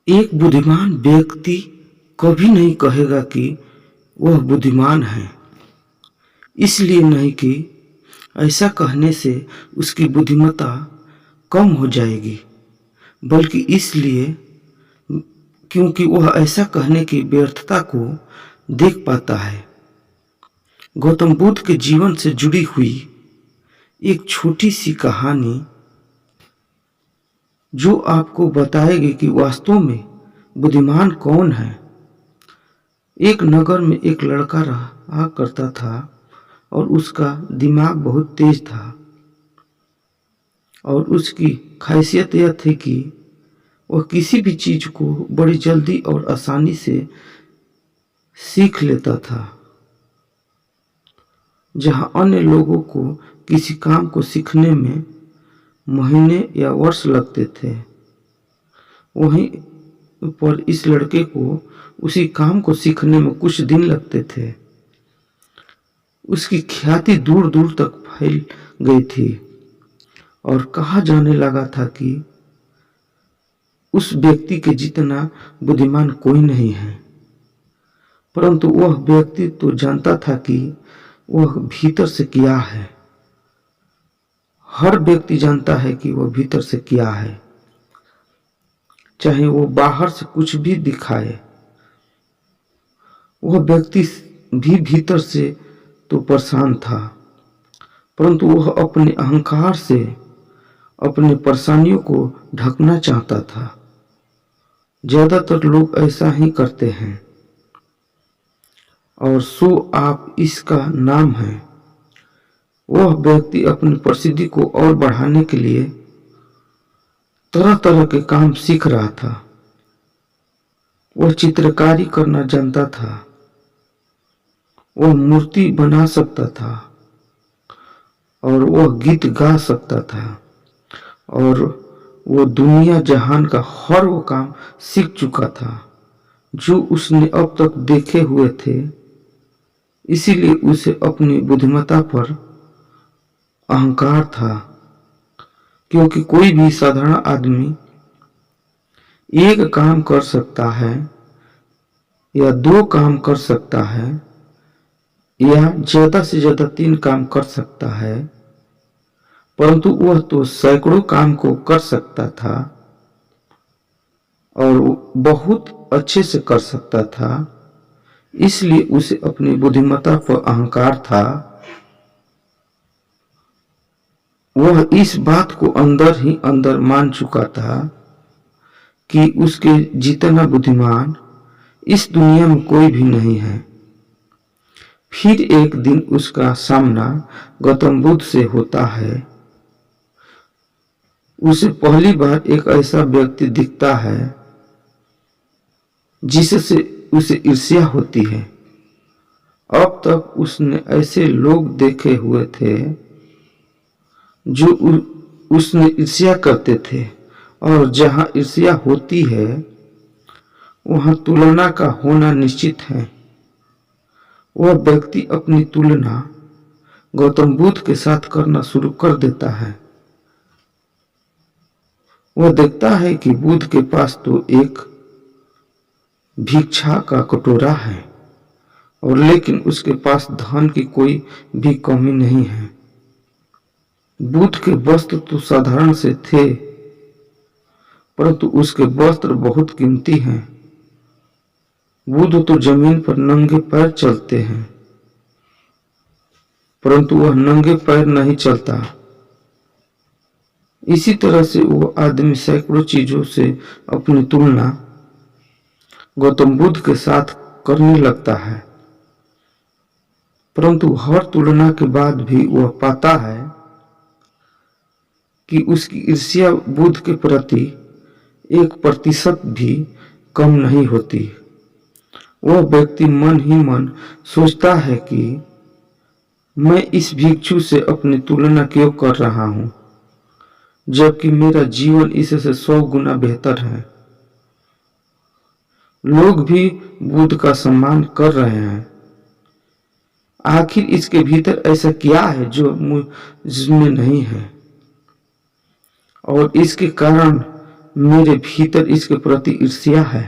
एक बुद्धिमान व्यक्ति कभी नहीं कहेगा कि वह बुद्धिमान है, इसलिए नहीं कि ऐसा कहने से उसकी बुद्धिमत्ता कम हो जाएगी, बल्कि इसलिए क्योंकि वह ऐसा कहने की व्यर्थता को देख पाता है। गौतम बुद्ध के जीवन से जुड़ी हुई एक छोटी सी कहानी जो आपको बताएगी कि वास्तव में बुद्धिमान कौन है। एक नगर में एक लड़का रहा करता था और उसका दिमाग बहुत तेज था और उसकी खासियत यह थी कि वह किसी भी चीज को बड़ी जल्दी और आसानी से सीख लेता था। जहां अन्य लोगों को किसी काम को सीखने में महीने या वर्ष लगते थे, वहीं पर इस लड़के को उसी काम को सीखने में कुछ दिन लगते थे। उसकी ख्याति दूर दूर तक फैल गई थी और कहा जाने लगा था कि उस व्यक्ति के जितना बुद्धिमान कोई नहीं है। परंतु वह व्यक्ति तो जानता था कि वह भीतर से क्या है। हर व्यक्ति जानता है कि वह भीतर से क्या है, चाहे वो बाहर से कुछ भी दिखाए। वह व्यक्ति भी भीतर से तो परेशान था, परंतु वह अपने अहंकार से अपने परेशानियों को ढकना चाहता था। ज्यादातर लोग ऐसा ही करते हैं और सो आप इसका नाम है। वह व्यक्ति अपनी प्रसिद्धि को और बढ़ाने के लिए तरह तरह के काम सीख रहा था। वह चित्रकारी करना जानता था, वह मूर्ति बना सकता था और वह गीत गा सकता था और वो दुनिया जहान का हर वो काम सीख चुका था जो उसने अब तक देखे हुए थे। इसीलिए उसे अपनी बुद्धिमत्ता पर अहंकार था, क्योंकि कोई भी साधारण आदमी एक काम कर सकता है या दो काम कर सकता है या ज्यादा से ज्यादा 3 काम कर सकता है, परंतु वह तो सैकड़ों काम को कर सकता था और बहुत अच्छे से कर सकता था। इसलिए उसे अपनी बुद्धिमत्ता पर अहंकार था। वह इस बात को अंदर ही अंदर मान चुका था कि उसके जितना बुद्धिमान इस दुनिया में कोई भी नहीं है। फिर एक दिन उसका सामना गौतम बुद्ध से होता है। उसे पहली बार एक ऐसा व्यक्ति दिखता है जिससे उसे ईर्ष्या होती है। अब तक उसने ऐसे लोग देखे हुए थे जो उसने ईर्ष्या करते थे, और जहां ईर्ष्या होती है वहां तुलना का होना निश्चित है। वह व्यक्ति अपनी तुलना गौतम बुद्ध के साथ करना शुरू कर देता है। वह देखता है कि बुद्ध के पास तो एक भिक्षा का कटोरा है और लेकिन उसके पास धन की कोई भी कमी नहीं है। बुद्ध के वस्त्र तो साधारण से थे, परंतु उसके वस्त्र बहुत कीमती हैं। बुद्ध तो जमीन पर नंगे पैर चलते हैं, परंतु वह नंगे पैर नहीं चलता। इसी तरह से वो आदमी सैकड़ों चीजों से अपनी तुलना गौतम बुद्ध के साथ करने लगता है, परंतु हर तुलना के बाद भी वह पाता है कि उसकी ईर्ष्या बुद्ध के प्रति 1% भी कम नहीं होती। वह व्यक्ति मन ही मन सोचता है कि मैं इस भिक्षु से अपनी तुलना क्यों कर रहा हूं, जबकि मेरा जीवन इससे 100 गुना बेहतर है। लोग भी बुद्ध का सम्मान कर रहे हैं। आखिर इसके भीतर ऐसा क्या है जो मुझमें नहीं है, और इसके कारण मेरे भीतर इसके प्रति ईर्ष्या है।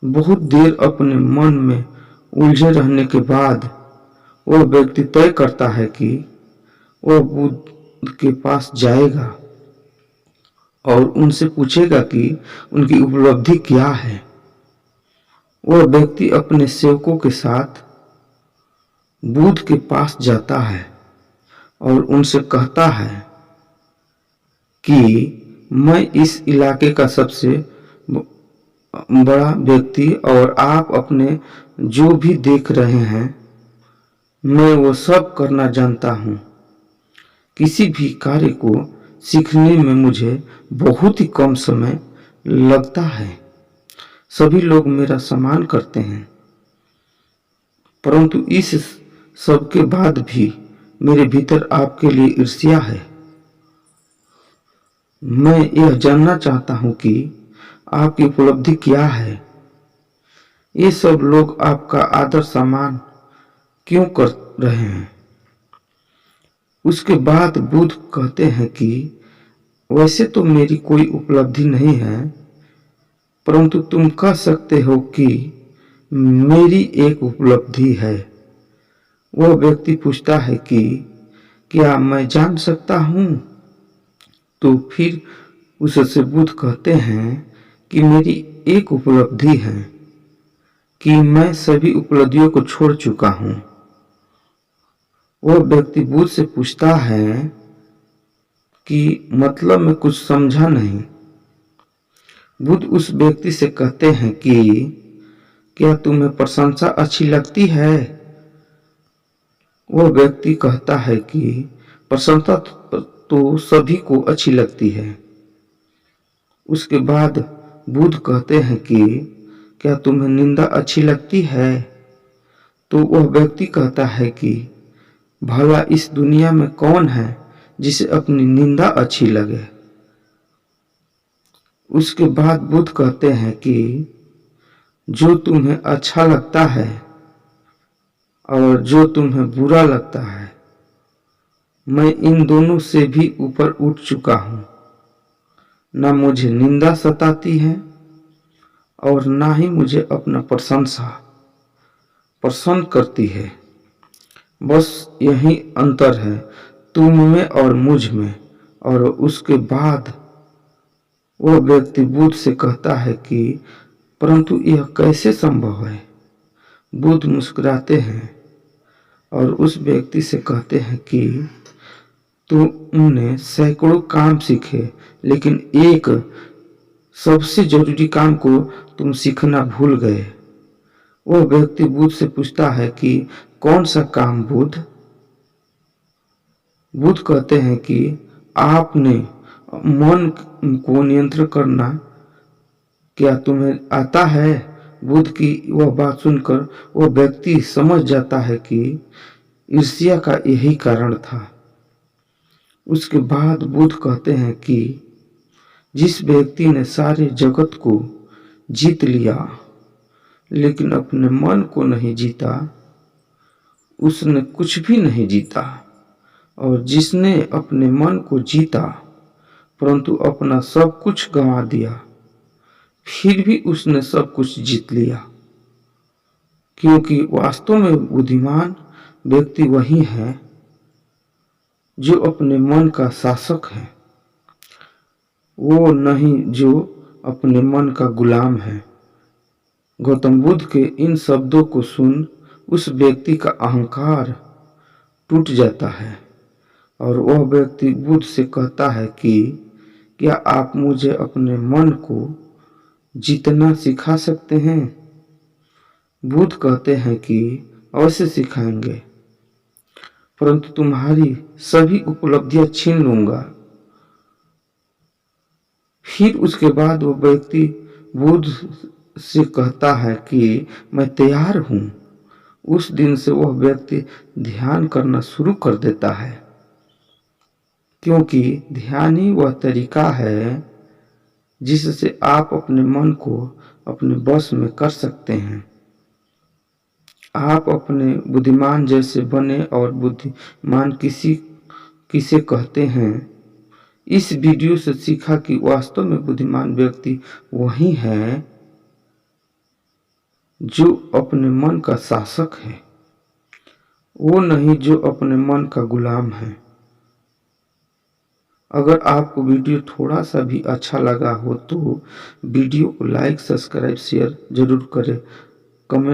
बहुत देर अपने मन में उलझे रहने के बाद वह व्यक्ति तय करता है कि वह बुद्ध के पास जाएगा और उनसे पूछेगा कि उनकी उपलब्धि क्या है। वह व्यक्ति अपने सेवकों के साथ बुद्ध के पास जाता है और उनसे कहता है कि मैं इस इलाके का सबसे बड़ा व्यक्ति और आप अपने जो भी देख रहे हैं मैं वो सब करना जानता हूँ। किसी भी कार्य को सीखने में मुझे बहुत ही कम समय लगता है। सभी लोग मेरा सम्मान करते हैं, परंतु इस सब के बाद भी मेरे भीतर आपके लिए ईर्ष्या है। मैं यह जानना चाहता हूं कि आपकी उपलब्धि क्या है। ये सब लोग आपका आदर सम्मान क्यों कर रहे हैं। उसके बाद बुद्ध कहते हैं कि वैसे तो मेरी कोई उपलब्धि नहीं है, परंतु तुम कह सकते हो कि मेरी एक उपलब्धि है। वह व्यक्ति पूछता है कि क्या मैं जान सकता हूं। तो फिर उससे बुद्ध कहते हैं कि मेरी एक उपलब्धि है कि मैं सभी उपलब्धियों को छोड़ चुका हूं। वह व्यक्ति बुद्ध से पूछता है कि मतलब मैं कुछ समझा नहीं। बुद्ध उस व्यक्ति से कहते हैं कि क्या तुम्हें प्रशंसा अच्छी लगती है। वह व्यक्ति कहता है कि प्रशंसा तो सभी को अच्छी लगती है। उसके बाद बुद्ध कहते हैं कि क्या तुम्हें निंदा अच्छी लगती है। तो वह व्यक्ति कहता है कि भला इस दुनिया में कौन है जिसे अपनी निंदा अच्छी लगे। उसके बाद बुद्ध कहते हैं कि जो तुम्हें अच्छा लगता है और जो तुम्हें बुरा लगता है, मैं इन दोनों से भी ऊपर उठ चुका हूं। न मुझे निंदा सताती है और ना ही मुझे अपना प्रशंसा पसंद करती है। बस यही अंतर है तुम में और मुझ में। और उसके बाद वह व्यक्ति बुद्ध से कहता है कि परंतु यह कैसे संभव है। बुद्ध मुस्कुराते हैं और उस व्यक्ति से कहते हैं कि तुमने सैकड़ों काम सीखे, लेकिन एक सबसे जरूरी काम को तुम सीखना भूल गए। वह व्यक्ति बुद्ध से पूछता है कि कौन सा काम बुद्ध। बुद्ध कहते हैं कि आपने मन को नियंत्रण करना क्या तुम्हें आता है। बुद्ध की वह बात सुनकर वह व्यक्ति समझ जाता है कि ईर्ष्या का यही कारण था। उसके बाद बुद्ध कहते हैं कि जिस व्यक्ति ने सारे जगत को जीत लिया लेकिन अपने मन को नहीं जीता, उसने कुछ भी नहीं जीता। और जिसने अपने मन को जीता परंतु अपना सब कुछ गंवा दिया, फिर भी उसने सब कुछ जीत लिया। क्योंकि वास्तव में बुद्धिमान व्यक्ति वही है जो अपने मन का शासक है, वो नहीं जो अपने मन का गुलाम है। गौतम बुद्ध के इन शब्दों को सुन उस व्यक्ति का अहंकार टूट जाता है और वह व्यक्ति बुद्ध से कहता है कि क्या आप मुझे अपने मन को जीतना सिखा सकते हैं। बुद्ध कहते हैं कि अवश्य सिखाएंगे, परंतु तुम्हारी सभी उपलब्धियां छीन लूंगा। फिर उसके बाद वो व्यक्ति बुद्ध से कहता है कि मैं तैयार हूं। उस दिन से वह व्यक्ति ध्यान करना शुरू कर देता है, क्योंकि ध्यान ही वह तरीका है जिससे आप अपने मन को अपने बस में कर सकते हैं। आप अपने बुद्धिमान जैसे बने। और बुद्धिमान किसे कहते हैं इस वीडियो से सीखा कि वास्तव में बुद्धिमान व्यक्ति वही है जो अपने मन का शासक है, वो नहीं जो अपने मन का गुलाम है। अगर आपको वीडियो थोड़ा सा भी अच्छा लगा हो तो वीडियो को लाइक, सब्सक्राइब, शेयर जरूर करें। कमेंट